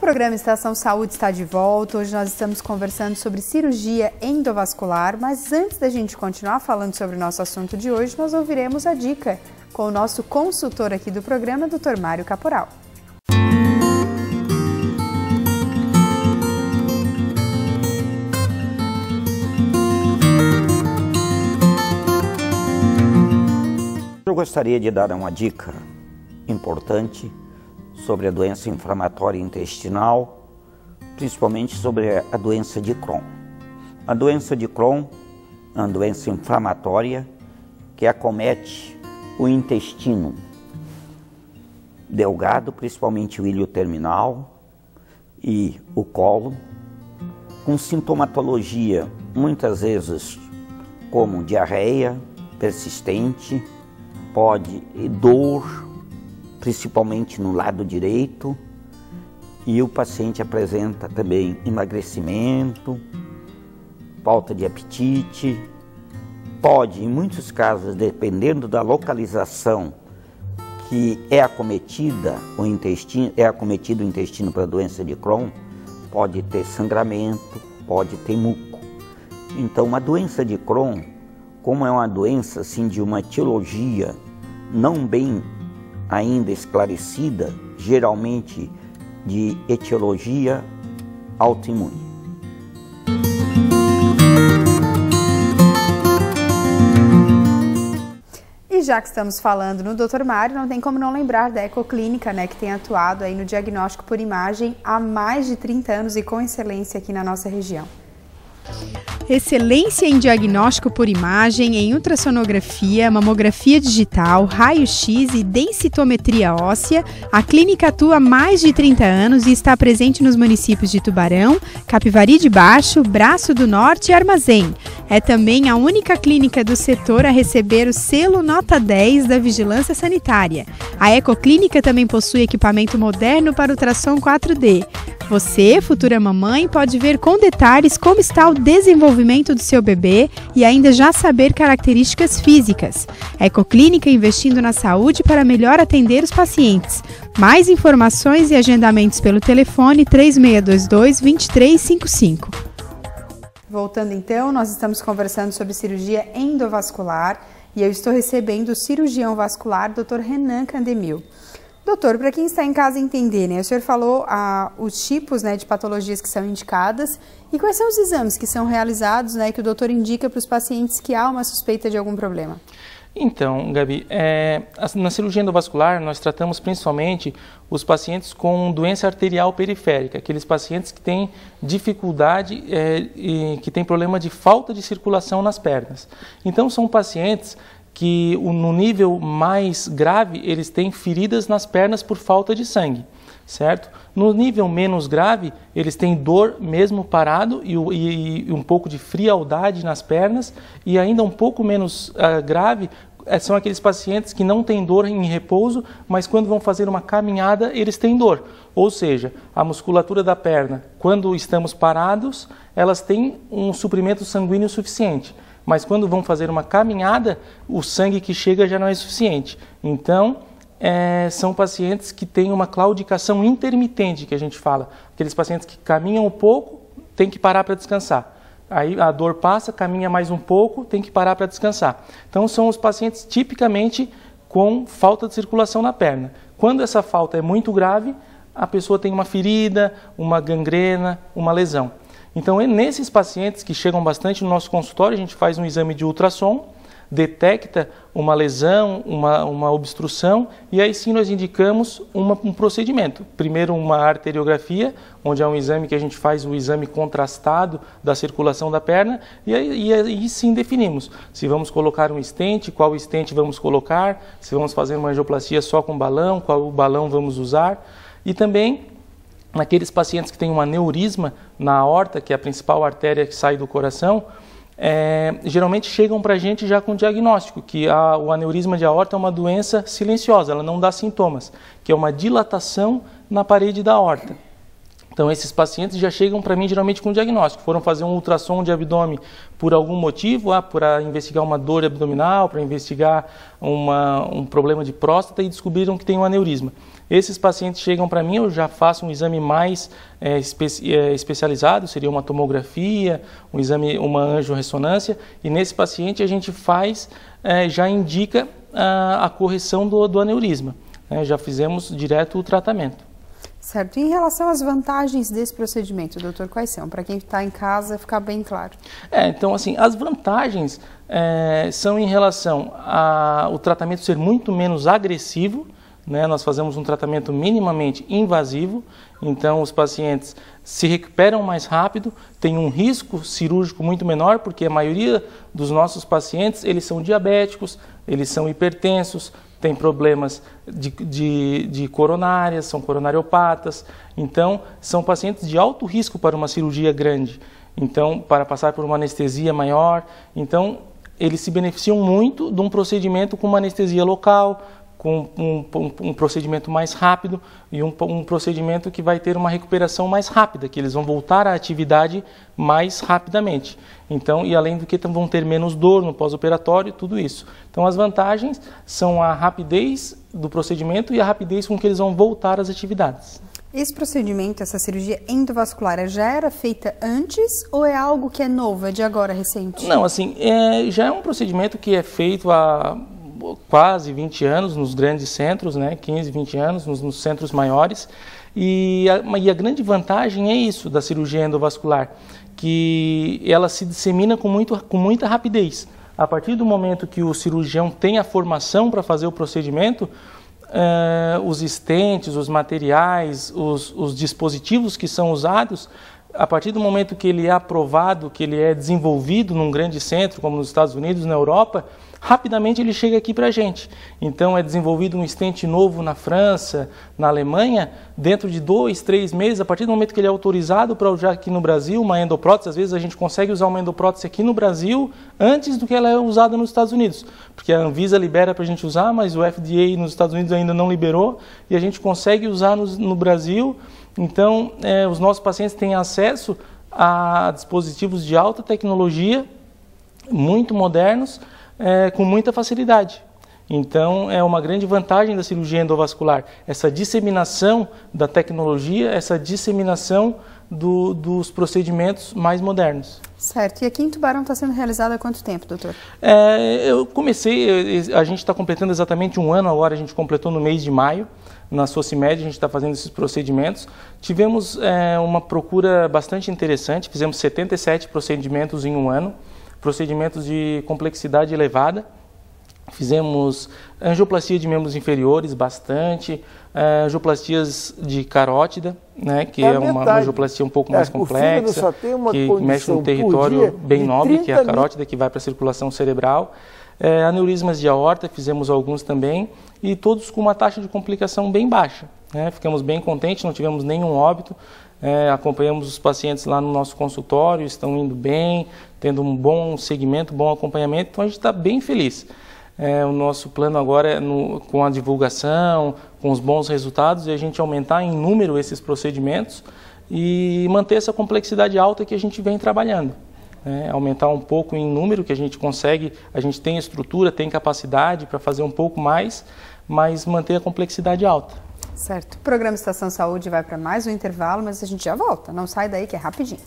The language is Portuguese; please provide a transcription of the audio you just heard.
programa Estação Saúde está de volta. Hoje nós estamos conversando sobre cirurgia endovascular, mas antes da gente continuar falando sobre o nosso assunto de hoje, nós ouviremos a dica com o nosso consultor aqui do programa, Dr. Mário Caporal. Eu gostaria de dar uma dica importante sobre a doença inflamatória intestinal, principalmente sobre a doença de Crohn. A doença de Crohn é uma doença inflamatória que acomete o intestino delgado, principalmente o ilho terminal e o cólon, com sintomatologia muitas vezes como diarreia persistente, dor, principalmente no lado direito, e o paciente apresenta também emagrecimento, falta de apetite, em muitos casos, dependendo da localização que é acometido o intestino para a doença de Crohn, pode ter sangramento, pode ter muco. Então, a doença de Crohn, como é uma doença assim, de uma etiologia não bem ainda esclarecida, geralmente de etiologia autoimune. E já que estamos falando no Dr. Mário, não tem como não lembrar da Ecoclínica, né, que tem atuado aí no diagnóstico por imagem há mais de 30 anos e com excelência aqui na nossa região. Excelência em diagnóstico por imagem, em ultrassonografia, mamografia digital, raio-x e densitometria óssea, a clínica atua há mais de 30 anos e está presente nos municípios de Tubarão, Capivari de Baixo, Braço do Norte e Armazém. É também a única clínica do setor a receber o selo Nota 10 da Vigilância Sanitária. A Ecoclínica também possui equipamento moderno para ultrassom 4D. Você, futura mamãe, pode ver com detalhes como está o desenvolvimento do seu bebê e ainda já saber características físicas. Ecoclínica investindo na saúde para melhor atender os pacientes. Mais informações e agendamentos pelo telefone 3622-2355. Voltando então, nós estamos conversando sobre cirurgia endovascular e eu estou recebendo o cirurgião vascular, Dr. Renan Candemil. Doutor, para quem está em casa entender, né? O senhor falou os tipos, né, de patologias que são indicadas e quais são os exames que são realizados, né, que o doutor indica para os pacientes que há uma suspeita de algum problema? Então, Gabi, na cirurgia endovascular nós tratamos principalmente os pacientes com doença arterial periférica, aqueles pacientes que têm dificuldade e que têm problema de falta de circulação nas pernas. Então, são pacientes que no nível mais grave eles têm feridas nas pernas por falta de sangue, certo? No nível menos grave eles têm dor mesmo parado e um pouco de frialdade nas pernas, e ainda um pouco menos grave são aqueles pacientes que não têm dor em repouso, mas quando vão fazer uma caminhada eles têm dor, ou seja, a musculatura da perna, quando estamos parados, elas têm um suprimento sanguíneo suficiente. Mas quando vão fazer uma caminhada, o sangue que chega já não é suficiente. Então, são pacientes que têm uma claudicação intermitente, que a gente fala. Aqueles pacientes que caminham um pouco, tem que parar para descansar. Aí a dor passa, caminha mais um pouco, tem que parar para descansar. Então, são os pacientes tipicamente com falta de circulação na perna. Quando essa falta é muito grave, a pessoa tem uma ferida, uma gangrena, uma lesão. Então, nesses pacientes que chegam bastante no nosso consultório, a gente faz um exame de ultrassom, detecta uma lesão, uma obstrução, e aí sim nós indicamos um procedimento. Primeiro uma arteriografia, onde é um exame que a gente faz o exame contrastado da circulação da perna, e aí sim definimos se vamos colocar um stent, qual stent vamos colocar, se vamos fazer uma angioplastia só com balão, qual balão vamos usar, e também naqueles pacientes que têm um aneurisma na aorta, que é a principal artéria que sai do coração, geralmente chegam para a gente já com diagnóstico, que o aneurisma de aorta é uma doença silenciosa, ela não dá sintomas, que é uma dilatação na parede da aorta. Então, esses pacientes já chegam para mim geralmente com diagnóstico. Foram fazer um ultrassom de abdômen por algum motivo, para investigar uma dor abdominal, para investigar um problema de próstata e descobriram que tem um aneurisma. Esses pacientes chegam para mim, eu já faço um exame mais especializado, seria uma tomografia, um exame, uma angiorressonância, e nesse paciente a gente faz, já indica a correção do aneurisma. Já fizemos direto o tratamento. Certo. E em relação às vantagens desse procedimento, doutor, quais são? Para quem está em casa ficar bem claro. Então, assim, as vantagens são em relação ao tratamento ser muito menos agressivo, né? Nós fazemos um tratamento minimamente invasivo, então os pacientes se recuperam mais rápido, tem um risco cirúrgico muito menor, porque a maioria dos nossos pacientes, eles são diabéticos, eles são hipertensos, tem problemas de coronárias, são coronariopatas, então são pacientes de alto risco para uma cirurgia grande, então para passar por uma anestesia maior, então eles se beneficiam muito de um procedimento com uma anestesia local, com um procedimento mais rápido e um procedimento que vai ter uma recuperação mais rápida, que eles vão voltar à atividade mais rapidamente. Então, e além do que vão ter menos dor no pós-operatório, tudo isso. Então, as vantagens são a rapidez do procedimento e a rapidez com que eles vão voltar às atividades. Esse procedimento, essa cirurgia endovascular, já era feita antes ou é algo que é novo, é de agora, recente? Não, assim, já é um procedimento que é feito há quase 20 anos nos grandes centros, né, 15, 20 anos nos centros maiores, e a grande vantagem é isso da cirurgia endovascular, que ela se dissemina com muita rapidez. A partir do momento que o cirurgião tem a formação para fazer o procedimento, os estentes, os materiais, os dispositivos que são usados, a partir do momento que ele é aprovado, que ele é desenvolvido num grande centro, como nos Estados Unidos, na Europa, rapidamente ele chega aqui para a gente. Então é desenvolvido um stent novo na França, na Alemanha, dentro de 2, 3 meses, a partir do momento que ele é autorizado para usar aqui no Brasil, uma endoprótese, às vezes a gente consegue usar uma endoprótese aqui no Brasil antes do que ela é usada nos Estados Unidos. Porque a Anvisa libera para a gente usar, mas o FDA nos Estados Unidos ainda não liberou, e a gente consegue usar no Brasil. Então, os nossos pacientes têm acesso a dispositivos de alta tecnologia, muito modernos, com muita facilidade. Então, é uma grande vantagem da cirurgia endovascular, essa disseminação da tecnologia, essa disseminação dos procedimentos mais modernos. Certo. E aqui em Tubarão está sendo realizado há quanto tempo, doutor? Eu comecei, a gente está completando exatamente 1 ano agora, a gente completou no mês de maio. Na Socimed a gente está fazendo esses procedimentos. Tivemos uma procura bastante interessante, fizemos 77 procedimentos em 1 ano, procedimentos de complexidade elevada. Fizemos angioplastia de membros inferiores, bastante, angioplastias de carótida, né, que é uma angioplastia um pouco mais complexa, que mexe num território bem nobre, que é a carótida, que vai para a circulação cerebral. Aneurismas de aorta, fizemos alguns também, e todos com uma taxa de complicação bem baixa. Ficamos bem contentes, não tivemos nenhum óbito, acompanhamos os pacientes lá no nosso consultório, estão indo bem, tendo um bom segmento, bom acompanhamento, então a gente está bem feliz. O nosso plano agora é, com a divulgação, com os bons resultados, é a gente aumentar em número esses procedimentos e manter essa complexidade alta que a gente vem trabalhando. Aumentar um pouco em número, que a gente consegue, a gente tem estrutura, tem capacidade para fazer um pouco mais, mas manter a complexidade alta. Certo. O programa Estação Saúde vai para mais um intervalo, mas a gente já volta. Não sai daí que é rapidinho.